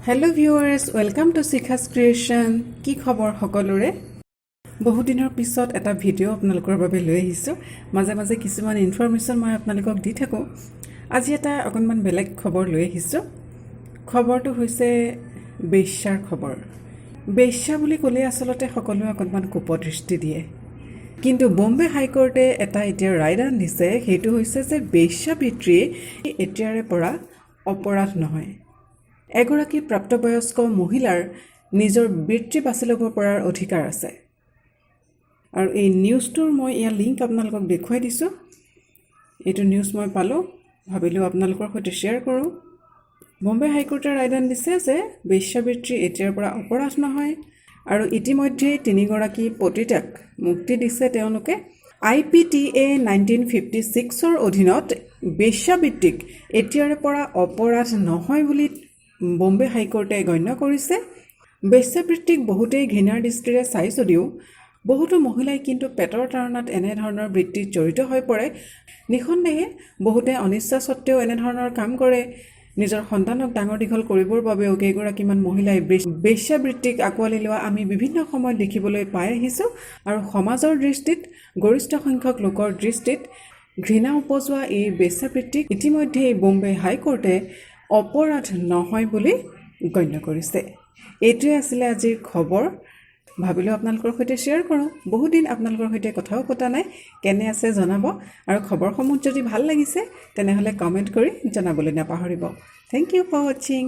Hello viewers, welcome to Sikha's Creation. কি খবৰ সকলোৰে? বহু দিনৰ পিছত এটা ভিডিও আপোনালোকৰ বাবে লৈ আহিছো। মাজে মাজে কিছুমান ইনফৰমেশন মই আপোনালোকক দি থাকো। আজি এটা অকনমান বেলেগ খবৰ লৈ আহিছো। খবৰটো হৈছে বেশ্যাৰ খবৰ। বেশ্যা বুলি ক'লে আসলতে সকলোৱে অকনমান কুপদৃষ্টি দিয়ে। কিন্তু বম্বে হাইকোৰ্টে এটা এতিয়া ৰায়দান দিছে, সেইটো হৈছে যে বেশ্যা পিতৃ এতিয়াৰে পৰা অপৰাধ নহয়। এগৰাকী প্ৰাপ্তবয়স্ক মহিলাৰ নিজৰ বৃত্তি বাছি ল'ব পৰাৰ অধিকাৰ আছে। আৰু এই নিউজটোৰ মই ইয়াৰ লিংক আপোনালোকক দেখুৱাই দিছোঁ। এইটো নিউজ মই পালোঁ, ভাবিলোঁ আপোনালোকৰ সৈতে শ্বেয়াৰ কৰোঁ। বম্বে হাইকোৰ্টে ৰায়দান দিছে যে বেশ্যাবৃত্তি এতিয়াৰ পৰা অপৰাধ নহয় আৰু ইতিমধ্যে তিনিগৰাকী পতিতাক মুক্তি দিছে তেওঁলোকে। IPTA 1956ৰ অধীনত বেশ্যাবৃত্তিক এতিয়াৰে পৰা অপৰাধ নহয় বুলি বম্বে হাইকোৰ্টে গণ্য কৰিছে। বেশ্যাবৃত্তিক বহুতেই ঘৃণাৰ দৃষ্টিৰে চাই যদিও বহুতো মহিলাই কিন্তু পেটৰ তাৰণাত এনেধৰণৰ বৃত্তিত জড়িত হৈ পৰে। নিঃসন্দেহে বহুতে অনিচ্ছা সত্ত্বেও এনেধৰণৰ কাম কৰে। নিজৰ সন্তানক ডাঙৰ দীঘল কৰিবৰ বাবেও কেইগৰাকীমান মহিলাই বেশ্যাবৃত্তিক আঁকোৱালি লোৱা আমি বিভিন্ন সময়ত দেখিবলৈ পাই আহিছোঁ। আৰু সমাজৰ দৃষ্টিত, গৰিষ্ঠ সংখ্যক লোকৰ দৃষ্টিত ঘৃণা উপজোৱা এই বেশ্যাবৃত্তিক ইতিমধ্যে বম্বে হাইকোৰ্টে অপৰাধ নহয় বুলি গণ্য কৰিছে। এইটোৱে আছিলে আজিৰ খবৰ। ভাবিলোঁ আপোনালোকৰ সৈতে শ্বেয়াৰ কৰোঁ। বহুদিন আপোনালোকৰ সৈতে কথাও পতা নাই, কেনে আছে জনাব। আৰু খবৰসমূহ যদি ভাল লাগিছে তেনেহ'লে কমেণ্ট কৰি জনাবলৈ নাপাহৰিব। থেংক ইউ ফৰ ৱাচিং।